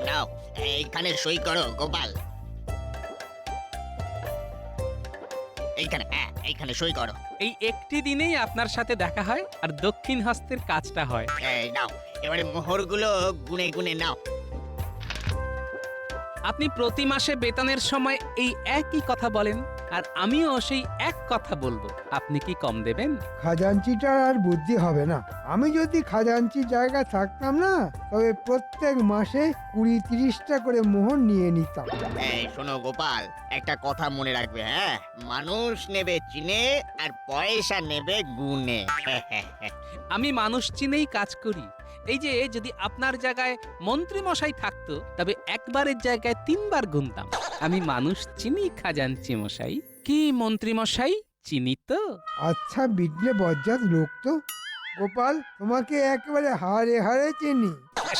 নাও, এইখানে সই করো গোপাল। এইখানে, হ্যাঁ, এইখানে সই করো। এই একটি দিনেই আপনার সাথে দেখা হয় আর দক্ষিণ হস্তের কাজটা হয়। এই নাও, এবারে মোহরগুলো গুনে গুনে নাও। আপনি প্রতি মাসে বেতনের সময় এই একই কথা বলেন, আর আমিও সেই এক কথা বলবো। আপনি কি কম দেবেন? খাজাঞ্চিটার আর বুদ্ধি হবে না। আমি যদি খাজাঞ্চির জায়গায় থাকতাম না, তবে প্রত্যেক মাসে 20-30টা করে মোহর নিয়ে নিতাম। এই শোনো গোপাল, একটা কথা মনে রাখবে, হ্যাঁ? মানুষ নেবে চিনে আর পয়সা নেবে গুনে। আমি মানুষ চিনেই কাজ করি। এই যে যদি আপনার জায়গায় মন্ত্রী মশাই থাকতো, তবে একবারের জায়গায় 3বার গুনতাম। আমি মানুষ চিনি খাজাঞ্চি মশাই। কি মন্ত্রী মশাই, চিনি তো? আচ্ছা বিটলে বজ্জাত লোক তো। গোপাল, তোমাকে একেবারে হাড়ে হাড়ে চিনি।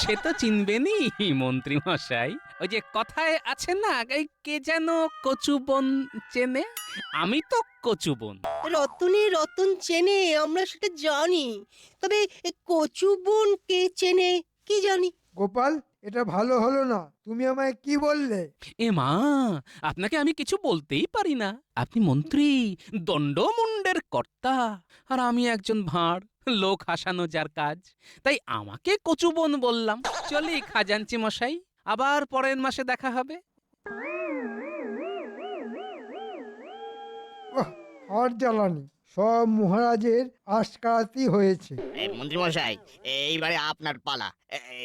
সে তো চিনবেনই মন্ত্রী মশাই। ওই যে কথায় আছে না, এই কে যেন কচু বন চেনে, আমি তো কচু বন। রতনে রতন চেনে, আমরা সেটা জানি। তবে কচু বোন কে চেনে কি জানি। গোপাল, এটা ভালো হলো না। তুমি আমায় কি বললে? এ মা, আপনাকে আমি কিছু বলতেই পারি না। আপনি মন্ত্রী, দণ্ডমুণ্ডের কর্তা, আর আমি একজন ভাঁড়, লোক হাসানো যার কাজ। তাই আমাকে কচুবন বললাম। চলি খাজাঞ্চি মশাই, আবার পরের মাসে দেখা হবে। ওহ, আর জ্বালানি। সব মহারাজের আশকারাতি হয়েছে। এই মন্ত্রী মশাই, এইবারে আপনার পালা।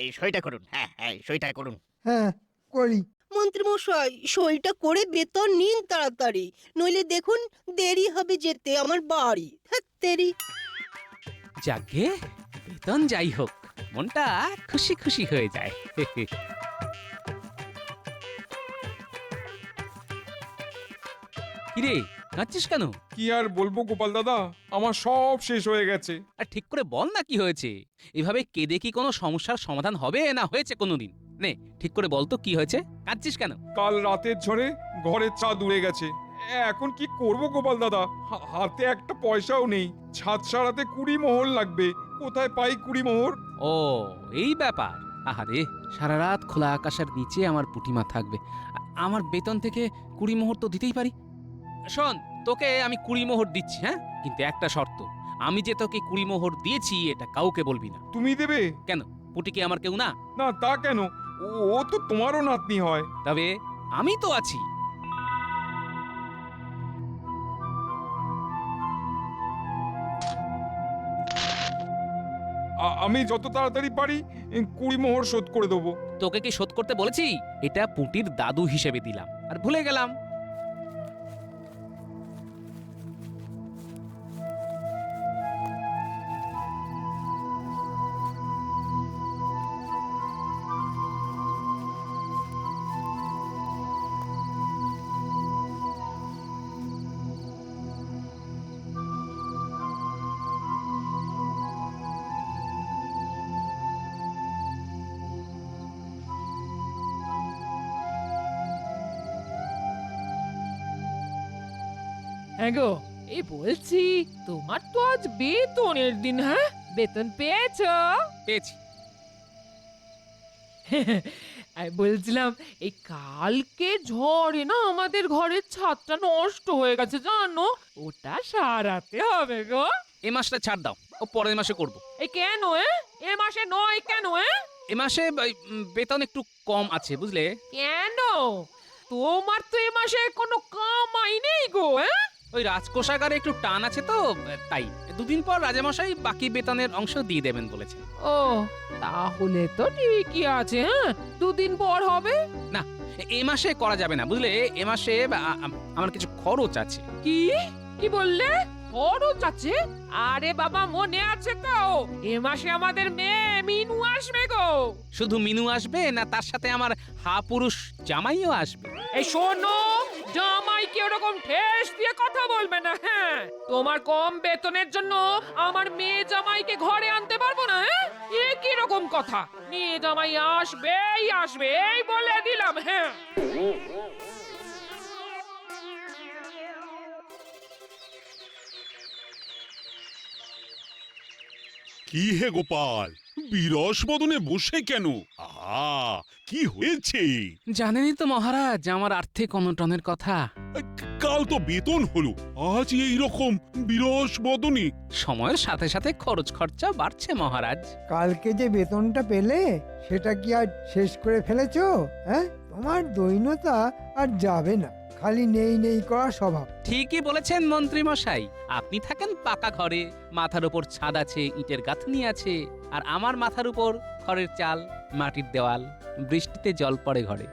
এই সইটা করুন, হ্যাঁ হ্যাঁ, সইটা করুন। হ্যাঁ, করি। মন্ত্রী মশাই, সইটা করে বেতন নিন তাড়াতাড়ি, নইলে দেখুন দেরি হবে যেতে আমার বাড়ি। দেরি। যাকে বেতন যাই হোক, মনটা খুশি খুশি হয়ে যায়। কিরে, কাঁদছিস কেন? কি আর বলবো গোপাল দাদা, আমার সব শেষ হয়ে গেছে। আর ঠিক করে বল না কি হয়েছে। এভাবে কেঁদে কি কোনো সমস্যার সমাধান হবে না হয়েছে কোনোদিন? নে, ঠিক করে বল তো কি হয়েছে, কাঁদছিস কেন? কাল রাতের ঝড়ে ঘরের ছাদ উড়ে গেছে। এখন কি করব গোপাল দাদা, হাতে একটা পয়সাও নেই। ছাদ সারাতে 20 মোহর লাগবে, কোথায় পাই 20 মোহর? ও, এই ব্যাপার। আহারে, সারা রাত খোলা আকাশের নিচে আমার পুটিমা থাকবে। আমার বেতন থেকে 20 মোহর তো দিতেই পারি। শোন, তোকে আমি 20 মোহর দিচ্ছি, হ্যাঁ, কিন্তু একটা শর্ত। আমি যে তোকে 20 মোহর দিয়েছি এটা কাউকে বলবি না। তুমি দেবে? কেন, পুটি কি আমার কেউ না? না তা কেন, ও তো তোমারও নাতনি হয়। তবে আমি তো আছি। আমি যত তাড়াতাড়ি পারি 20 মোহর শোধ করে দেবো। তোকে কি শোধ করতে বলেছি? এটা পুটির দাদু হিসেবে দিলাম, আর ভুলে গেলাম। হ্যাঁ গো, এই বলছি, তোমার তো আজ বেতনের দিন, হ্যাঁ? বেতন পেয়েছো? পেয়েছি। আমি বলছিলাম, এই কালকে ঝড়ে না আমাদের ঘরের ছাদটা নষ্ট হয়ে গেছে জানো, ওটা সারাতে হবে গো। এ মাসটা ছাড় দাও, ও পরের মাসে করব। এই কেন এ মাসে নয় কেন? এ মাসে বেতন একটু কম আছে, বুঝলে? কেন? তোমার তো এ মাসে কোনো কামাই নেই গো। ওই রাজকোষাগারে একটু টান আছে তো, তাই 2 দিন পর রাজামশাই বাকি বেতনের অংশ দিয়ে দেবেন বলেছেন। ও, তাহলে তো ঠিকই আছে। 2 দিন পর হবে। না, এ মাসে করা যাবে না, বুঝলে? এ মাসে আমার কিছু খরচ আছে। কি কি বললে? খরচ আছে? আরে বাবা, মনে আছে তো, এ মাসে আমাদের মেয়ে মিনু আসবে গো। শুধু মিনু আসবে না, তার সাথে আমার পুরুষ জামাইও আসবে? এই শোনো, জামাইকে ওরকম ঠেস দিয়ে কথা বলবে না, হ্যাঁ? তোমার কম বেতনের জন্য আমার মেয়ে জামাইকে ঘরে আনতে পারবো না, হ্যাঁ? এ কি রকম কথা? মেয়ে জামাই আসবেই আসবে, এই বলে দিলাম, হ্যাঁ। কি কি হে গোপাল, বিরস বদনে বসে কেন? আহা, কি হয়েছে? জানেনই তো মহারাজ আমার আর্থিক অনটনের কথা। কাল তো বেতন হলো, আজ এই রকম বিরস বদনে। সময়ের সাথে সাথে খরচ খরচা বাড়ছে মহারাজ। কালকে যে বেতনটা পেলে সেটা কি আর শেষ করে ফেলেছো? হ্যাঁ, তোমার দৈন্যতা আর যাবে না, খালি নেই নেই করা স্বভাব। ঠিকই বলেছেন মন্ত্রী মশাই, আপনি থাকেন পাকা ঘরে, মাথার উপর ছাদ আছে, ইটের গাঁথনি আছে, আর আমার মাথার উপর খড়ের চাল, মাটির দেওয়াল, বৃষ্টিতে জল পড়ে ঘরে,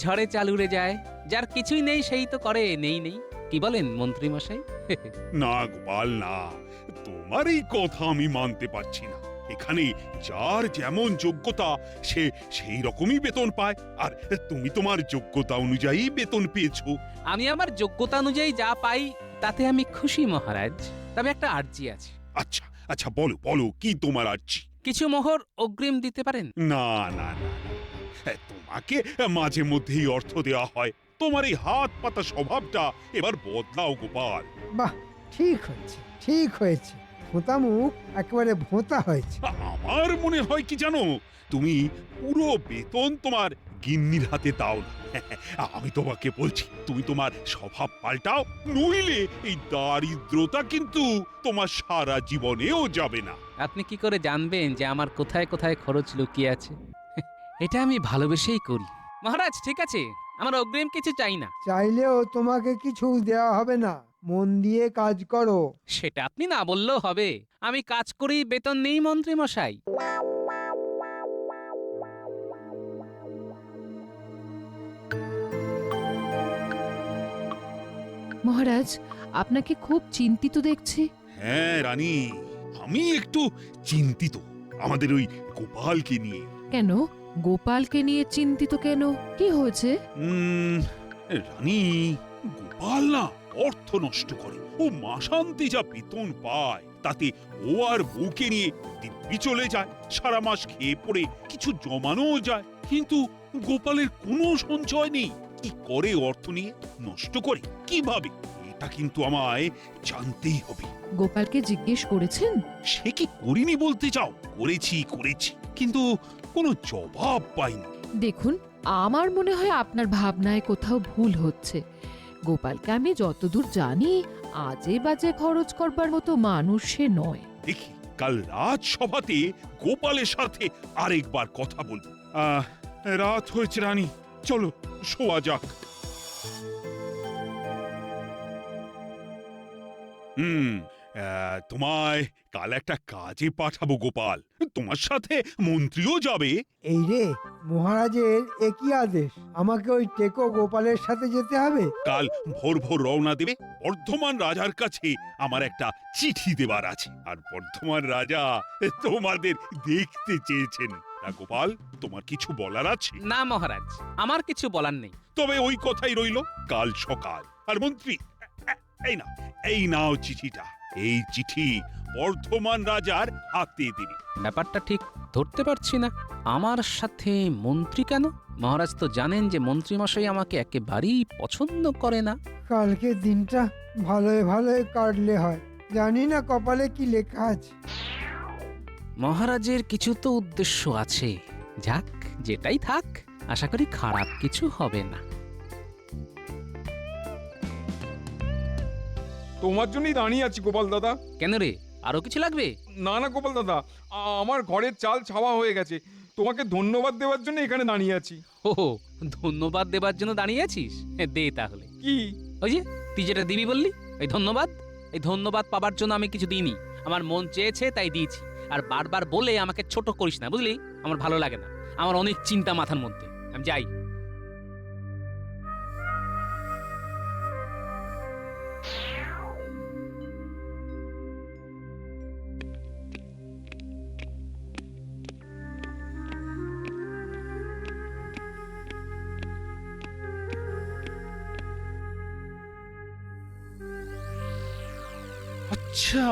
ঝড়ে চাল উড়ে যায়, যার কিছুই নেই সেই তো করে নেই নেই। কি বলেন মন্ত্রী মশাই? না গোপাল না, তোমার এই কথা আমি মানতে পারছি না। এখানে যার যেমন যোগ্যতা সে সেই রকমই বেতন পায়, আর তুমি তোমার যোগ্যতা অনুযায়ী বেতন পেয়েছো। আমি আমার যোগ্যতা অনুযায়ী যা পাই তাতে আমি খুশি মহারাজ, তবে একটা আর্জি আছে। আচ্ছা আচ্ছা, বলো বলো, কি তোমার আর্জি? কিছু মোহর অগ্রিম দিতে পারেন? না না না, তোমাকে মাঝে মধ্যেই অর্থ দেওয়া হয়, তোমার এই হাত পাতা স্বভাবটা এবার বদলাও গোপাল। বাহ, ঠিক হয়েছে ঠিক হয়েছে, ভোঁতা মুখ একেবারে ভোঁতা হয়েছে। আমার মনে হয় কি জানো, তুমি পুরো বেতন তোমার গিন্নির হাতে দাও না। আমি তোমাকে বলছি, তুমি তোমার স্বভাব পাল্টাও, নইলে এই দারিদ্রতা কিন্তু তোমার সারা জীবনেও যাবে না। আপনি কি করে জানবেন যে আমার কোথায় কোথায় খরচ লুকিয়ে আছে? এটা আমি ভালোবেসেই করি মহারাজ। ঠিক আছে, আমার অগ্রিম কিছু চাই না। চাইলেও তোমাকে কিছু দেওয়া হবে না, মন দিয়ে কাজ করো। সেটা আপনি না বললেও হবে, আমি কাজ করি বেতন নেই মন্ত্রী মশাই। মহারাজ, আপনাকে খুব চিন্তিত দেখছি। হ্যাঁ রানী, আমি একটু চিন্তিত আমাদের ওই গোপালকে নিয়ে। কেন গোপালকে নিয়ে চিন্তিত কেন? কি হয়েছে? রানী, গোপাল না অর্থ নষ্ট করে, ও মাসান্তে যা বেতন পায় তাতে ও আর বউকে নিয়ে দিব্যি চলে যায়, সারা মাস খেয়ে পড়ে কিছু জমানোও যায়, কিন্তু গোপালের কোনো সঞ্চয় নেই। কি করে অর্থ নিয়ে নষ্ট করে, কিভাবে, এটা কিন্তু আমায় জানতেই হবে। গোপালকে জিজ্ঞেস করেছেন? সে কি করিনি বলতে চাও? করেছি, কিন্তু কোনো জবাব পাইনি। দেখুন, আমার মনে হয় আপনার ভাবনায় কোথাও ভুল হচ্ছে। গোপালকে আমি যতদূর জানি আজে বাজে খরচ করবার মতো মানুষ সে নয়। দেখি কাল রাজসভাতে গোপালের সাথে আরেকবার কথা বলবো। রাত হয়েছে রানী, চলো শোয়া যাক। তোমায় কাল একটা কাজে পাঠাবো গোপাল, তোমার সাথে মন্ত্রীও যাবে। এই রে, মহারাজের একই আদেশ, আমাকে ওই টেকো গোপালের সাথে যেতে হবে? কাল ভোর ভোর রওনা দেবে। বর্ধমান রাজার কাছে আমার একটা চিঠি দেবার আছে, আর বর্ধমান রাজা তোমাদের দেখতে চেয়েছেন। না গোপাল, তোমার কিছু বলার আছে? না মহারাজ, আমার কিছু বলার নেই। তবে ওই কথাই রইল, কাল সকাল। আর মন্ত্রী, এই নাও চিঠিটা, এই চিঠি বর্ধমান রাজার হাতে দেবে। ব্যাপারটা ঠিক ধরতে পারছি না, আমার সাথে মন্ত্রী কেন? মহারাজ তো জানেন যে মন্ত্রী মশাই আমাকে একেবারেই পছন্দ করে না। কালকে দিনটা ভালোই ভালোই কাটলে হয়, জানি না কপালে কি লেখা আছে। মহারাজের কিছু তো উদ্দেশ্য আছে, যাক যেটাই থাক, আশা করি খারাপ কিছু হবে না। তোমার জন্যই দাঁড়িয়ে আছি গোপাল দাদা। কেন রে, আরো কিছু লাগবে? না না গোপাল দাদা, আমার ঘরের চাল ছাওয়া হয়ে গেছে, তোমাকে ধন্যবাদ দেওয়ার জন্য এখানে দাঁড়িয়ে আছি। ও, ধন্যবাদ দেবার জন্য দাঁড়িয়ে আছিস? দে তাহলে। কি? ওই যে তুই যেটা দিবি বললি, এই ধন্যবাদ। এই ধন্যবাদ পাবার জন্য আমি কিছু দিইনি, আমার মন চেয়েছে তাই দিয়েছি। আর বারবার বলে আমাকে ছোট করিস না, বুঝলি? আমার ভালো লাগে না, আমার অনেক চিন্তা মাথার মধ্যে। আমি যাই। আচ্ছা,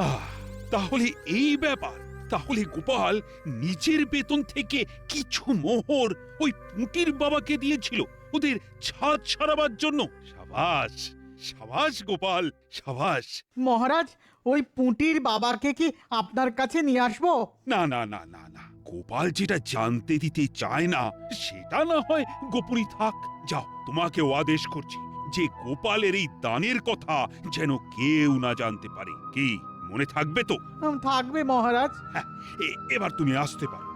তাহলে এই ব্যাপার। তাহলে গোপাল নিজের বেতন থেকে কিছু মোহর ওই পুঁটির বাবাকে দিয়েছিল ওদের ছাদ সারাবার জন্য। সাবাস, সাবাস গোপাল, সাবাস। মহারাজ ওই পুঁটির বাবাকে কি আপনার কাছে নিয়ে আসবো? না না না না না, গোপাল যেটা জানতে দিতে চায় না সেটা না হয় গোপনই থাক। যাও, তোমাকেও আদেশ করছি যে গোপালের এই দানের কথা যেন কেউ না জানতে পারে। কি মনে থাকবে তো? থাকবে মহারাজ। হ্যাঁ, এবার তুমি আসতে পারো।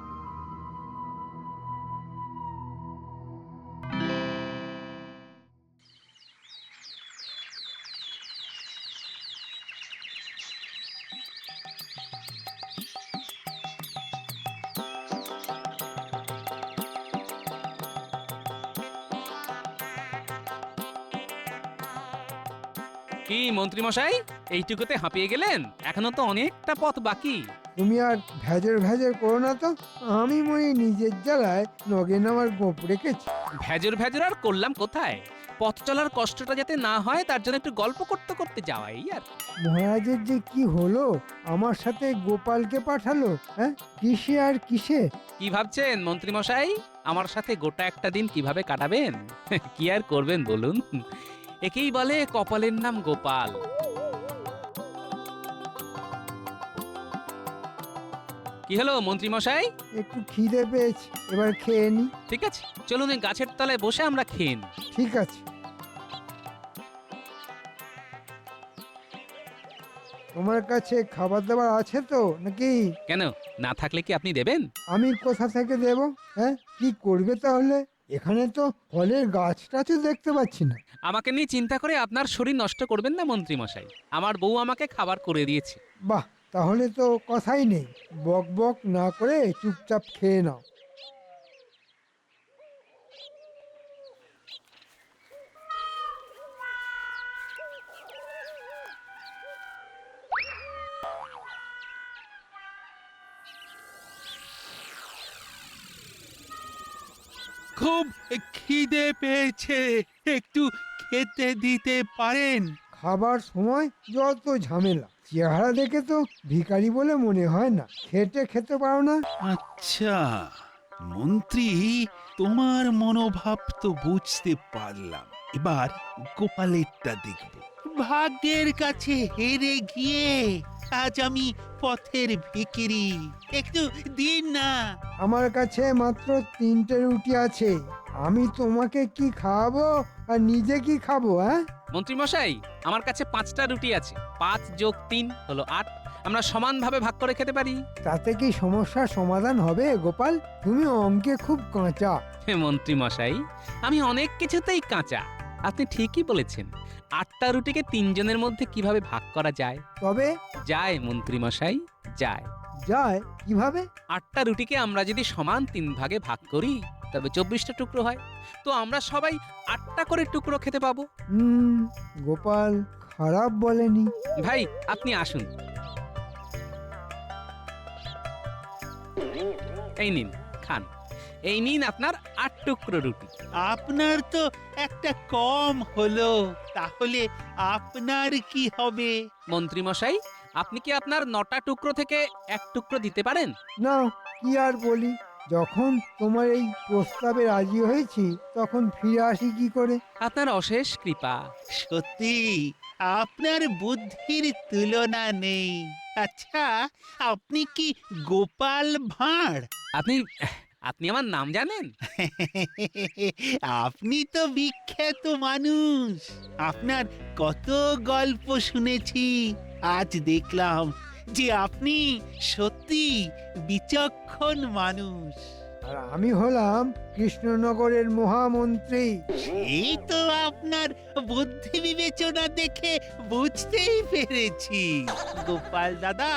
কি মন্ত্রী মশাই, এইটুকুতে হাঁপিয়ে গেলেন? এখনো তো অনেকটা পথ বাকি। তুমি আর ভেজর ভেজর করো না তো। আমি মনে নিজের জ্বালায় নগেন আমার গোপ রেখেছি। ভেজর ভেজর আর করলাম কোথায়? পথ চলার কষ্টটা যাতে না হয় তার জন্য একটু গল্প করতে করতে যাওয়াই আর কি। মহারাজের যে কি হলো, আমার সাথে গোপালকে পাঠালো, হ্যাঁ কিসে আর কিসে? কি ভাবছেন মন্ত্রী মশাই, আমার সাথে গোটা একটা দিন কিভাবে কাটাবেন? কি আর করবেন বলুন, একেই বলে কপালের নাম গোপাল। কি হলো মন্ত্রী মশাই? একটু খিদে পেয়েছি, এবার খেয়ে নি। ঠিক আছে, চলুন এই গাছের তলায় বসে আমরা খেয়ে নিই। ঠিক আছে। তোমার কাছে খাবার দাবার আছে তো নাকি? কেন, না থাকলে কি আপনি দেবেন? আমি কোথা থেকে দেব? হ্যাঁ, কি করবে তাহলে? এখানে তো ফলের গাছটা তো দেখতে পাচ্ছি না। আমাকে নিয়ে চিন্তা করে আপনার শরীর নষ্ট করবেন না মন্ত্রী মশাই। আমার বউ আমাকে খাবার করে দিয়েছে। বাহ, তাহলে তো কথাই নেই। বক বক না করে চুপচাপ খেয়ে নাও। খুব খিদে পেয়েছে, একটু খেতে দিতে পারেন? খাবার সময় যত ঝামেলা। চেহারা দেখে তো ভিখারি বলে মনে হয় না। খেটে খেতে পারো না? আচ্ছা মন্ত্রী, তোমার মনোভাব তো বুঝতে পারলাম। এবার গোপালেরটা দেখব। ভাগ্যের কাছে হেরে গিয়ে আজ আমি পথের ভিখিরি, একটু দিন না। আমার কাছে মাত্র 3টে রুটি আছে। আমি তোমাকে কি খাওয়াবো আর নিজে কি খাবো? হ্যাঁ মন্ত্রী মশাই, আমার কাছে 5টা রুটি আছে। 5 যোগ 3 হলো 8। আমরা সমানভাবে ভাগ করে খেতে পারি। তাতে কি সমস্যার সমাধান হবে গোপাল? তুমি অঙ্কে খুব কাঁচা। হে মন্ত্রী মশাই, আমি অনেক কিছুতেই কাঁচা। আপনি ঠিকই বলেছেন। 8টা রুটিকে 3 জনের মধ্যে কিভাবে ভাগ করা যায়? তবে যায় মন্ত্রী মশাই, যায়। যায় কিভাবে? 8টা রুটিকে আমরা যদি সমান 3 ভাগে ভাগ করি তবে 24টা টুকরো হয়। তো আমরা সবাই 8টা করে টুকরো খেতে পাবো। গোপাল খারাপ বলেনি। ভাই আপনি আসুন, এই নিন খান। এই নিন আপনার 8 টুকরো রুটি। আপনার তো একটা কম হলো, তাহলে আপনার কি হবে? মন্ত্রী মশাই, আপনি কি আপনার 9টা টুকরো থেকে 1 টুকরো দিতে পারেন? না, কি আর বলি। যখন তোমার এই প্রস্তাবে রাজি হয়েছি তখন ফিরে আসি কি করে? আপনার অশেষ কৃপা। সত্যি আপনার বুদ্ধির তুলনা নেই। আচ্ছা, আপনি কি গোপাল ভাঁড়? আপনি আপনি আমার নাম জানেন? আপনি তো বিখ্যাত মানুষ, আপনার কত গল্প শুনেছি। আজ দেখলাম যে আপনি সত্যি বিচক্ষণ মানুষ। আর আমি হলাম কৃষ্ণনগরের মহামন্ত্রী। এই তো আপনার বুদ্ধি বিবেচনা দেখে বুঝতেই পেরেছি। গোপাল দাদা,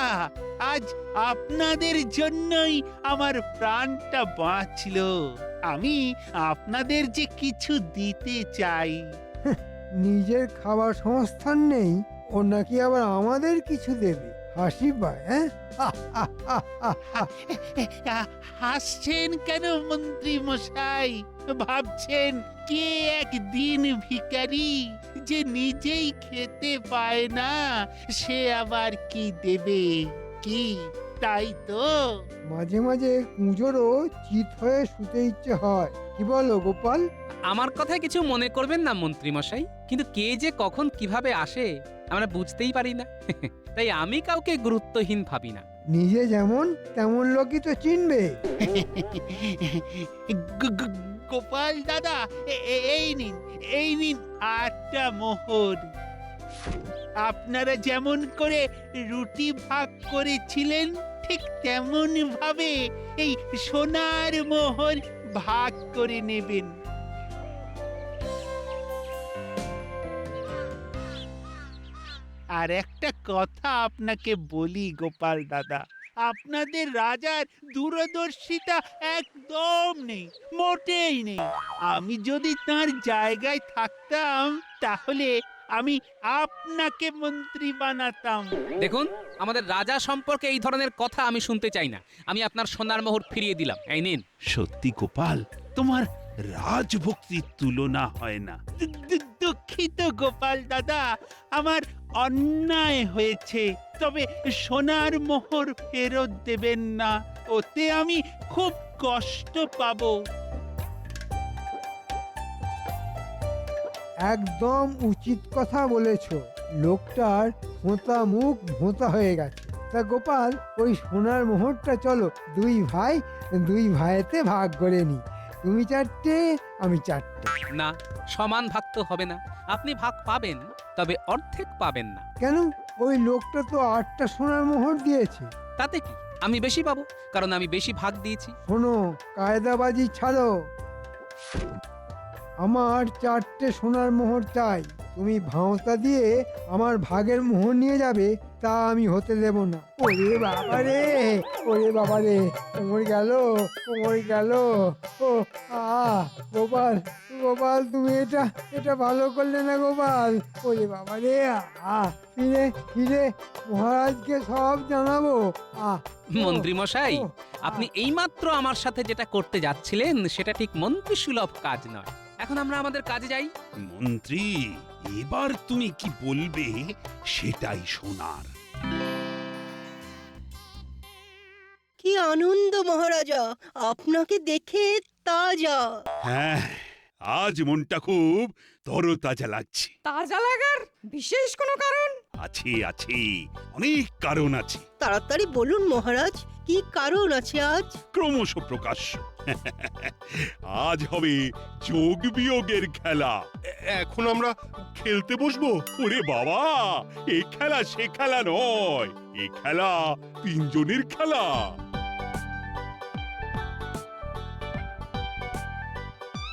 আজ আপনাদের জন্যই আমার প্রাণটা বাঁচলো। আমি আপনাদের যে কিছু দিতে চাই। নিজের খাবার সংস্থান নেই, ও নাকি আবার আমাদের কিছু দেবে? হাসি পায়। হ্যাঁ, হাসছেন কেন মন্ত্রী মশাই? ভাবছেন কে একদিন ভিখারি যে নিজেই খেতে পায় না, সে আবার কি দেবে? কি তাই তো? মাঝে মাঝে কুঁজোরও চিত হয়ে শুতে ইচ্ছে হয়। কি বলো গোপাল? আমার কথায় কিছু মনে করবেন না মন্ত্রী মশাই, কিন্তু কে যে কখন কিভাবে আসে আমরা বুঝতেই পারি না। তাই আমি কাউকে গুরুত্বহীন ভাবি না। নিজে যেমন তেমন লোকই তো চিনবে। গোপাল দাদা, এই নিন, এই নিন 8টা মোহর। আপনারা যেমন করে রুটি ভাগ করেছিলেন ঠিক তেমন ভাবে এই সোনার মোহর ভাগ করে নেবেন। আর একটা কথা আপনাকে বলি গোপাল দাদা, আপনাদের রাজার দূরদর্শিতা একদম নেই, মোটেই নেই। আমি যদি তার জায়গায় থাকতাম তাহলে আমি আপনাকে মন্ত্রী বানাতাম। দেখুন, আমাদের রাজা সম্পর্কে এই ধরনের কথা আমি শুনতে চাই না। আমি আপনার সোনার মোহর ফিরিয়ে দিলাম, এই নিন। সত্যি গোপাল, তোমার রাজভক্তির তুলনা হয় না। দুঃখিত গোপাল দাদা, আমার অন্যায় হয়েছে, তবে সোনার মোহর ফেরত দেবেন না, ওতে আমি খুব কষ্ট পাবো। একদম উচিত কথা বলেছ। লোকটার ভোঁতা মুখ ভোঁতা হয়ে গেছে। তা গোপাল, ওই সোনার মোহরটা চলো দুই ভাইতে ভাগ করে নি। তুমি 4টে, আমি 4টে। না, সমান ভাগ তো হবে না। আপনি ভাগ পাবেন, তবে অর্ধেক পাবেন না। কেন? ওই লোকটা তো 8টা সোনার মোহর দিয়েছে। তাতে কি, আমি বেশি পাবো, কারণ আমি বেশি ভাগ দিয়েছি। শোনো, কায়দাবাজি ছাড়ো। আমার 4টে সোনার মোহর চাই। তুমি ভাঁওতা দিয়ে আমার ভাগের মোহর নিয়ে যাবে, তা আমি হতে দেব না। ওরে বাবারে, ওরে বাবারে, কোমর গেল, কোমর গেল। ও গোপাল, গোপাল, তুমি এটা ভালো করলে না গোপাল। ওরে বাবারে, ফিরে ফিরে মহারাজকে সব জানাবো। মন্ত্রী মশাই, আপনি এইমাত্র আমার সাথে যেটা করতে যাচ্ছিলেন সেটা ঠিক মন্ত্রী সুলভ কাজ নয়। এখন আমরা আমাদের কাজে যাই। মন্ত্রী, এবার তুমি কি বলবে সেটাই শোনার। কি আনন্দ মহারাজা, আপনাকে দেখে তাজা। হ্যাঁ, আজ মনটা খুব তরতাজা লাগছে। তাজা লাগার বিশেষ কোনো কারণ? আছে, অনেক কারণ আছে। তাড়াতাড়ি বলুন মহারাজ, কি কারণ আছে আজ? ক্রমশ প্রকাশ্য। আজ হবে যোগ বিয়োগের খেলা। এখন আমরা খেলতে বসবো? ওরে বাবা, এ খেলা সে খেলা নয়, এ খেলা 3 জনের খেলা।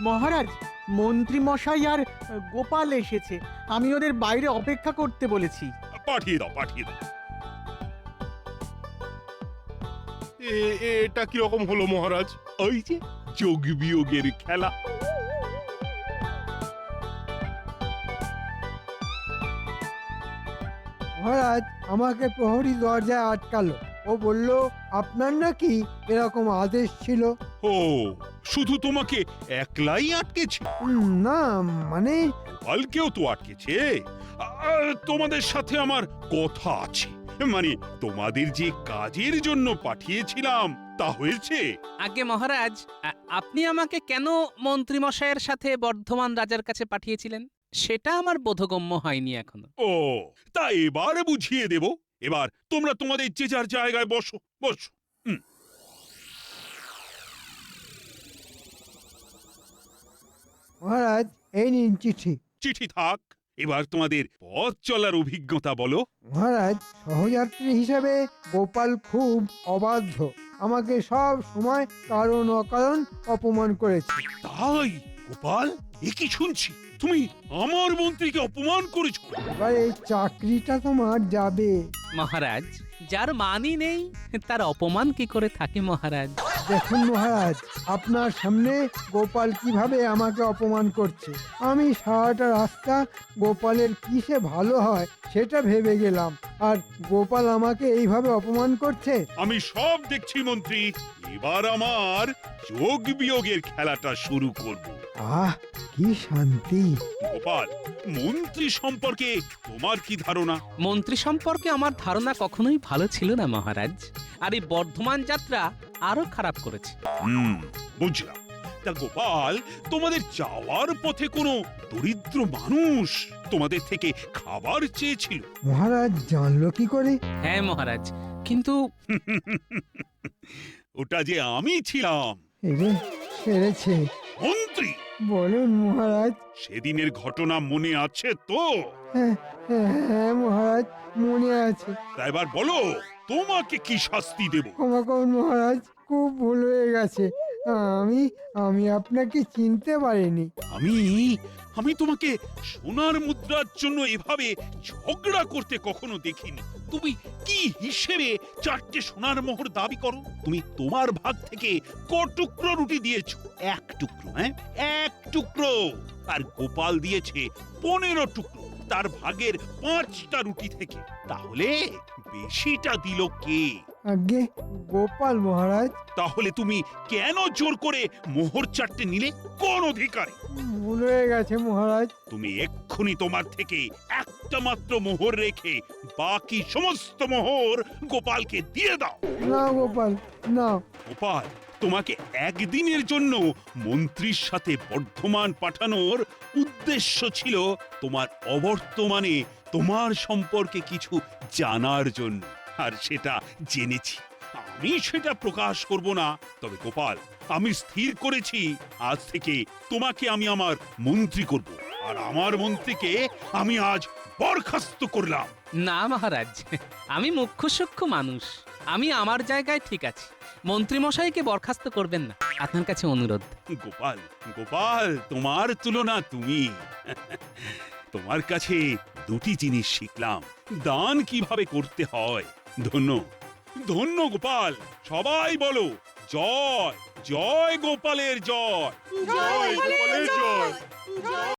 মহারাজ, মন্ত্রী মশাই আর গোপাল এসেছে। আমি ওদের বাইরে অপেক্ষা করতে বলেছি। পাঠিয়ে দাও। এটা কি রকম হলো মহারাজ? ওই যে যোগ বিয়োগের খেলা। মহারাজ আমাকে প্রহরী দরজায় আটকালো। ও বলল আপনার নাকি এরকম আদেশ ছিল। ও, শুধু তোমাকে একলাই আটকেছে? না, মানে কালকেও তো আটকেছে। তোমাদের সাথে আমার কথা আছে। মানে তোমাদের যে কাজের জন্য পাঠিয়েছিলাম তা হয়েছে? আগে মহারাজ, আপনি আমাকে কেন মন্ত্রী মশাইয়ের সাথে বর্ধমান রাজার কাছে পাঠিয়েছিলেন সেটা আমার বোধগম্য হয়নি এখনো। ও, তা এবারে বুঝিয়ে দেব। এবার তোমরা তোমাদের যে যার জায়গায় বসো। মহারাজ, এই নিন চিঠি। চিঠি থাক, এবার তোমাদের পথ চলার অভিজ্ঞতা বলো। মহারাজ, সহযাত্রী হিসেবে গোপাল খুব অবাধ্য। আমাকে সব সময় কারণ অকারণ অপমান করেছে। তাই গোপাল, এ কি শুনছি? তুমি আমার মন্ত্রীকে অপমান করেছো? এবার এই চাকরিটা তোমার যাবে। মহারাজ, যার মানই নেই তার অপমান কি করে থাকে মহারাজ? দেখুন মহারাজ, আপনার সামনে গোপাল কিভাবে আমাকে অপমান করছে। আমি সারাটা রাস্তা গোপালের কিসে ভালো হয় সেটা ভেবে গেলাম, আর গোপাল আমাকে এইভাবে অপমান করছে। আমি সব দেখছি মন্ত্রী। এবার আমার যোগ বিয়োগের খেলাটা শুরু করব। কি শান্তি। গোপাল, মন্ত্রী সম্পর্কে তোমার কি ধারণা? মন্ত্রী সম্পর্কে আমার ধারণা কখনোই ভালো ছিল না মহারাজ, আর এই বর্ধমান যাত্রা আরো খারাপ করেছে। বুঝলাম। তা গোপাল, তোমাদের যাওয়ার পথে কোনো দরিদ্র মানুষ তোমাদের থেকে খাবার চেয়েছিল? মহারাজ জানলো কি করে? হ্যাঁ মহারাজ, কিন্তু ওটা যে আমি ছিলাম, এরে সেরেছে। মন্ত্রী। বলুন মহারাজ। সেদিনের ঘটনা মনে আছে তো? হ্যাঁ হ্যাঁ মহারাজ, মনে আছে। তা এবার বলো, তোমাকে কি শাস্তি দেব? ক্ষমা করুন মহারাজ, খুব ভুল হয়ে গেছে। আমি আমি আপনাকে চিনতে পারিনি। আমি তোমাকে সোনার মুদ্রার জন্য এভাবে ঝগড়া করতে কখনো দেখিনি। তুমি কি হিসেবে 4টে সোনার মোহর দাবি করো? তুমি তোমার ভাগ থেকে ক টুকরো রুটি দিয়েছো? 1 টুকরো। হ্যাঁ, 1 টুকরো। আর গোপাল দিয়েছে 15 টুকরো তার ভাগের 5টা রুটি থেকে। তাহলে বেশিটা দিল কে? আগে গোপাল মহারাজ। তাহলে তুমি কেন জোর করে মোহর 4টে নিলে? কোন অধিকারে? ভুল হয়ে গেছে মহারাজ। তুমি এক্ষুনি তোমার থেকে একটা মাত্র মোহর রেখে বাকি সমস্ত মোহর গোপালকে দিয়ে দাও। না গোপাল, না। গোপাল, তোমাকে একদিনের জন্য মন্ত্রীর সাথে বর্ধমান পাঠানোর উদ্দেশ্য ছিল তোমার অবর্তমানে তোমার সম্পর্কে কিছু জানার জন্য, আর সেটা জেনেছি। আমি সেটা প্রকাশ করব না। তবে গোপাল, আমি স্থির করেছি আজ থেকে তোমাকে আমি আমার মন্ত্রী করব, আর আমার মন্ত্রীকে আমি আজ বরখাস্ত করলাম। না মহারাজ, আমি মুখ্য সূক্ষ্ম মানুষ, আমি আমার জায়গায় ঠিক আছি। মন্ত্রী মশাইকে বরখাস্ত করবেন না, আপনার কাছে অনুরোধ। গোপাল, গোপাল, তোমার তুলনা তুমি। তোমার কাছে 2টি জিনিস শিখলাম, দান কিভাবে করতে হয়। ধন্য, ধন্য গোপাল। সবাই বলো জয়, জয় গোপালের জয়। জয় গোপালের জয়।